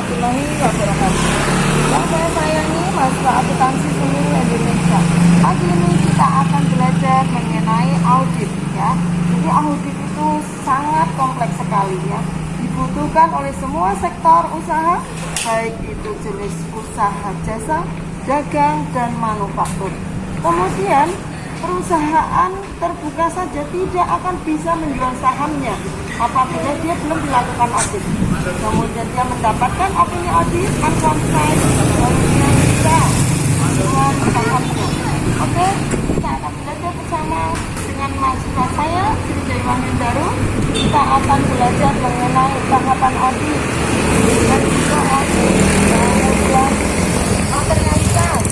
warahmatullahi wabarakatuh. Yang saya sayangi mahasiswa akuntansi seluruh Indonesia. Pagi ini kita akan belajar mengenai audit ya. Jadi audit itu sangat kompleks sekali ya. Dibutuhkan oleh semua sektor usaha, baik itu jenis usaha jasa, dagang, dan manufaktur. Kemudian perusahaan terbuka saja tidak akan bisa menjual sahamnya apabila dia belum dilakukan audit. Kemudian dia mendapatkan opini audit unqualified, baru dia bisa menjual sahamnya. Oke, kita akan belajar bersama dengan mahasiswa saya, Sri Dewi Wahyundaru. Kita akan belajar mengenai tahapan audit dan juga audit, kemudian materialitas,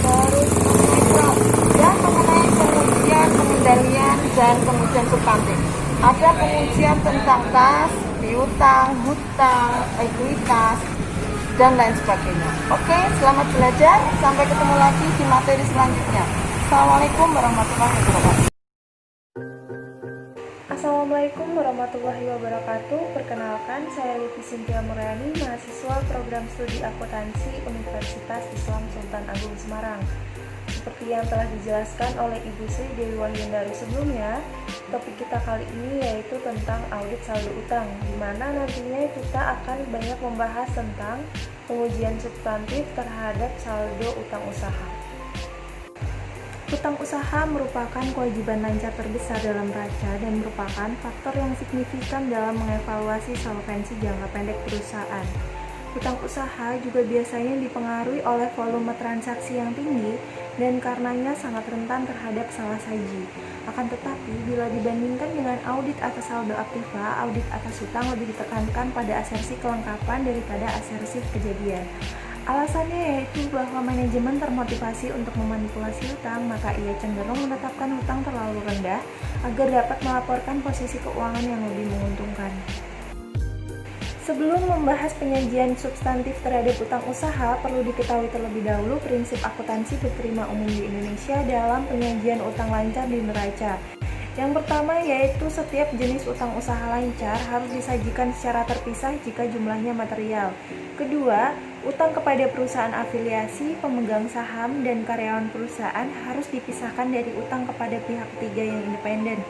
terus mengenai dan mengenai pengujian, pengendalian, dan pengujian substantif. Ada pengujian tentang kas, piutang, hutang, ekuitas, dan lain sebagainya. Oke, selamat belajar. Sampai ketemu lagi di materi selanjutnya. Assalamualaikum warahmatullahi wabarakatuh. Assalamualaikum warahmatullahi wabarakatuh. Perkenalkan, saya Livi Sintia Muriani, mahasiswa program studi akuntansi Universitas Islam Sultan Agung Semarang. Seperti yang telah dijelaskan oleh Ibu Sri Dewi Wahyundaru sebelumnya, topik kita kali ini yaitu tentang audit saldo utang, di mana nantinya kita akan banyak membahas tentang pengujian substantif terhadap saldo utang usaha. Utang usaha merupakan kewajiban lancar terbesar dalam neraca dan merupakan faktor yang signifikan dalam mengevaluasi solvensi jangka pendek perusahaan. Utang usaha juga biasanya dipengaruhi oleh volume transaksi yang tinggi dan karenanya sangat rentan terhadap salah saji. Akan tetapi, bila dibandingkan dengan audit atas saldo aktiva, audit atas utang lebih ditekankan pada asersi kelengkapan daripada asersi kejadian. Alasannya yaitu bahwa manajemen termotivasi untuk memanipulasi utang, maka ia cenderung menetapkan utang terlalu rendah agar dapat melaporkan posisi keuangan yang lebih menguntungkan. Sebelum membahas penyajian substantif terhadap utang usaha, perlu diketahui terlebih dahulu prinsip akuntansi berterima umum di Indonesia dalam penyajian utang lancar di neraca. Yang pertama yaitu setiap jenis utang usaha lancar harus disajikan secara terpisah jika jumlahnya material. Kedua, utang kepada perusahaan afiliasi, pemegang saham, dan karyawan perusahaan harus dipisahkan dari utang kepada pihak ketiga yang independen.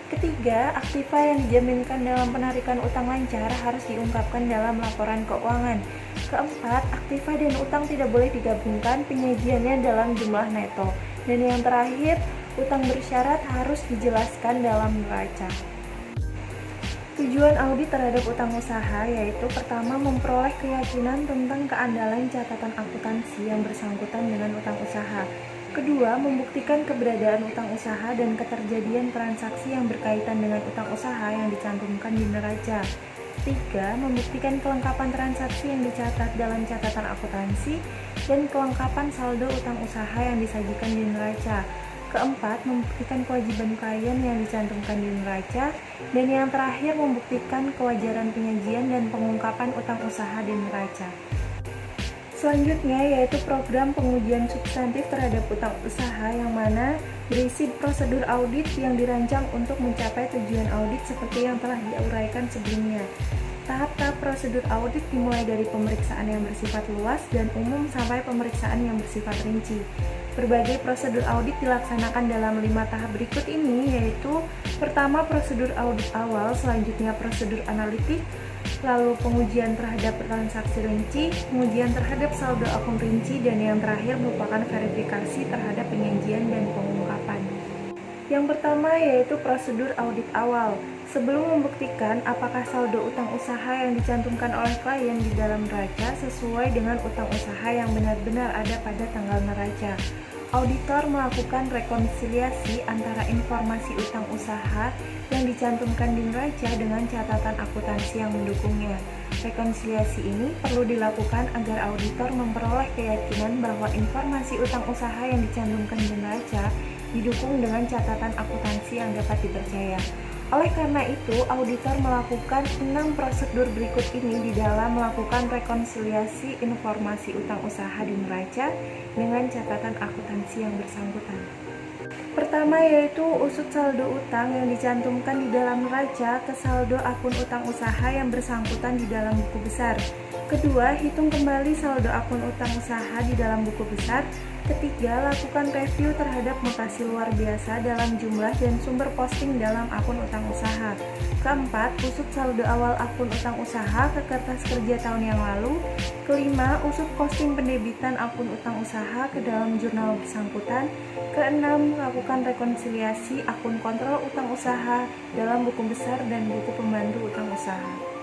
Ketiga, aktiva yang dijaminkan dalam penarikan utang lancar harus diungkapkan dalam laporan keuangan. Keempat, aktiva dan utang tidak boleh digabungkan, penyajiannya dalam jumlah neto. Dan yang terakhir, utang bersyarat harus dijelaskan dalam neraca. Tujuan audit terhadap utang usaha yaitu pertama memperoleh keyakinan tentang keandalan catatan akuntansi yang bersangkutan dengan utang usaha. Kedua, membuktikan keberadaan utang usaha dan keterjadian transaksi yang berkaitan dengan utang usaha yang dicantumkan di neraca. Tiga, membuktikan kelengkapan transaksi yang dicatat dalam catatan akuntansi dan kelengkapan saldo utang usaha yang disajikan di neraca. Keempat, membuktikan kewajiban klien yang dicantumkan di neraca. Dan yang terakhir, membuktikan kewajaran penyajian dan pengungkapan utang usaha di neraca. Selanjutnya yaitu program pengujian substantif terhadap utang usaha yang mana berisi prosedur audit yang dirancang untuk mencapai tujuan audit seperti yang telah diuraikan sebelumnya. Tahap-tahap prosedur audit dimulai dari pemeriksaan yang bersifat luas dan umum sampai pemeriksaan yang bersifat rinci. Berbagai prosedur audit dilaksanakan dalam 5 tahap berikut ini, yaitu pertama prosedur audit awal, selanjutnya prosedur analitik, lalu pengujian terhadap transaksi rinci, pengujian terhadap saldo akun rinci, dan yang terakhir merupakan verifikasi terhadap penyajian dan pengungkapan. Yang pertama yaitu prosedur audit awal. Sebelum membuktikan apakah saldo utang usaha yang dicantumkan oleh klien di dalam neraca sesuai dengan utang usaha yang benar-benar ada pada tanggal neraca, auditor melakukan rekonsiliasi antara informasi utang usaha yang dicantumkan di neraca dengan catatan akuntansi yang mendukungnya. Rekonsiliasi ini perlu dilakukan agar auditor memperoleh keyakinan bahwa informasi utang usaha yang dicantumkan di neraca didukung dengan catatan akuntansi yang dapat dipercaya. Oleh karena itu, auditor melakukan 6 prosedur berikut ini di dalam melakukan rekonsiliasi informasi utang usaha di neraca dengan catatan akuntansi yang bersangkutan. Pertama yaitu usut saldo utang yang dicantumkan di dalam neraca ke saldo akun utang usaha yang bersangkutan di dalam buku besar. Kedua, hitung kembali saldo akun utang usaha di dalam buku besar. Ketiga, lakukan review terhadap mutasi luar biasa dalam jumlah dan sumber posting dalam akun utang usaha. Keempat, usut saldo awal akun utang usaha ke kertas kerja tahun yang lalu. Kelima, usut posting pendebitan akun utang usaha ke dalam jurnal bersangkutan. Keenam, lakukan rekonsiliasi akun kontrol utang usaha dalam buku besar dan buku pembantu utang usaha.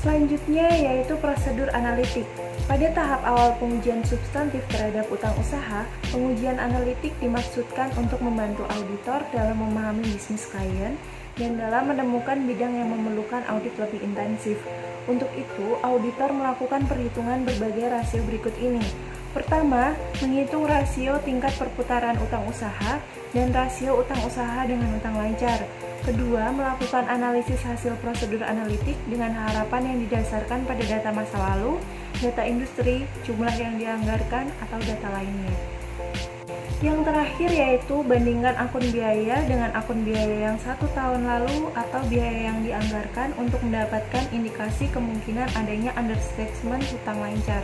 Selanjutnya yaitu prosedur analitik. Pada tahap awal pengujian substantif terhadap utang usaha, pengujian analitik dimaksudkan untuk membantu auditor dalam memahami bisnis klien dan dalam menemukan bidang yang memerlukan audit lebih intensif. Untuk itu, auditor melakukan perhitungan berbagai rasio berikut ini. Pertama, menghitung rasio tingkat perputaran utang usaha dan rasio utang usaha dengan utang lancar. Kedua, melakukan analisis hasil prosedur analitik dengan harapan yang didasarkan pada data masa lalu, data industri, jumlah yang dianggarkan, atau data lainnya. Yang terakhir yaitu bandingkan akun biaya dengan akun biaya yang 1 tahun lalu atau biaya yang dianggarkan untuk mendapatkan indikasi kemungkinan adanya understatement hutang lancar.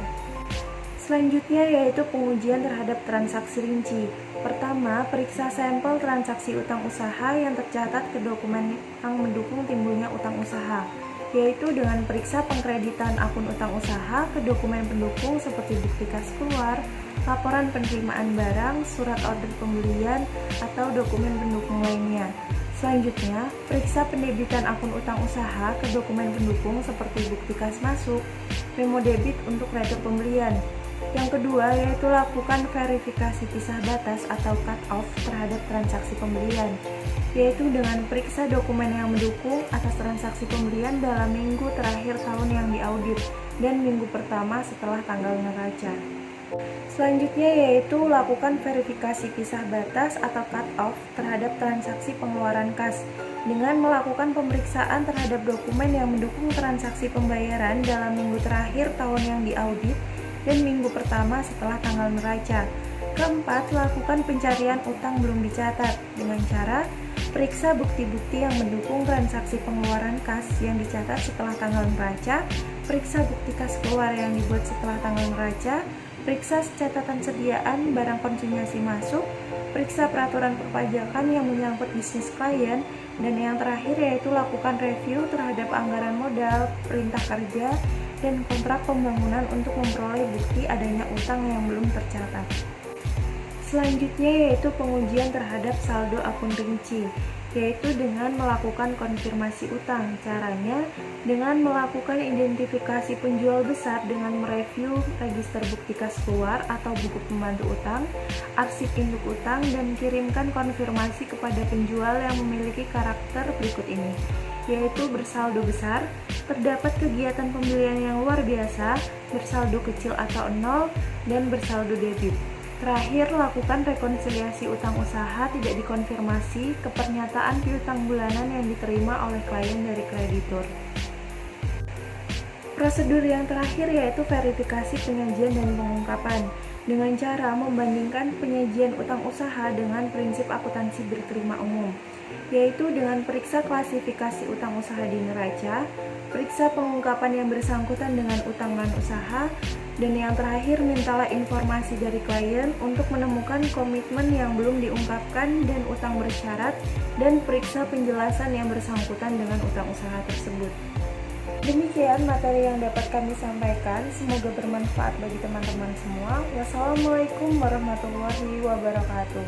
Selanjutnya yaitu pengujian terhadap transaksi rinci. Pertama, periksa sampel transaksi utang usaha yang tercatat ke dokumen yang mendukung timbulnya utang usaha, yaitu dengan periksa pengkreditan akun utang usaha ke dokumen pendukung seperti bukti kas keluar, laporan penerimaan barang, surat order pembelian, atau dokumen pendukung lainnya. Selanjutnya, periksa pendebitan akun utang usaha ke dokumen pendukung seperti bukti kas masuk, memo debit untuk retur pembelian. Yang kedua yaitu lakukan verifikasi pisah batas atau cut-off terhadap transaksi pembelian, yaitu dengan periksa dokumen yang mendukung atas transaksi pembelian dalam minggu terakhir tahun yang diaudit dan minggu pertama setelah tanggal neraca. Selanjutnya yaitu lakukan verifikasi pisah batas atau cut-off terhadap transaksi pengeluaran kas dengan melakukan pemeriksaan terhadap dokumen yang mendukung transaksi pembayaran dalam minggu terakhir tahun yang diaudit dan minggu pertama setelah tanggal neraca. Keempat, lakukan pencarian utang belum dicatat dengan cara periksa bukti-bukti yang mendukung transaksi pengeluaran kas yang dicatat setelah tanggal neraca, periksa bukti kas keluar yang dibuat setelah tanggal neraca, periksa catatan sediaan barang konsinyasi masuk, periksa peraturan perpajakan yang menyangkut bisnis klien, dan yang terakhir yaitu lakukan review terhadap anggaran modal, perintah kerja, dan kontrak pembangunan untuk memperoleh bukti adanya utang yang belum tercatat. Selanjutnya yaitu pengujian terhadap saldo akun rinci, yaitu dengan melakukan konfirmasi utang. Caranya dengan melakukan identifikasi penjual besar dengan mereview register bukti kas keluar atau buku pembantu utang, arsip induk utang, dan kirimkan konfirmasi kepada penjual yang memiliki karakter berikut ini, yaitu bersaldo besar, terdapat kegiatan pembelian yang luar biasa, bersaldo kecil atau nol, dan bersaldo debit. Terakhir, lakukan rekonsiliasi utang usaha tidak dikonfirmasi ke pernyataan piutang bulanan yang diterima oleh klien dari kreditur. Prosedur yang terakhir yaitu verifikasi penyajian dan pengungkapan dengan cara membandingkan penyajian utang usaha dengan prinsip akuntansi berterima umum, yaitu dengan periksa klasifikasi utang usaha di neraca, periksa pengungkapan yang bersangkutan dengan utang non-usaha, dan yang terakhir mintalah informasi dari klien untuk menemukan komitmen yang belum diungkapkan dan utang bersyarat, dan periksa penjelasan yang bersangkutan dengan utang usaha tersebut. Demikian materi yang dapat kami sampaikan, semoga bermanfaat bagi teman-teman semua. Wassalamualaikum warahmatullahi wabarakatuh.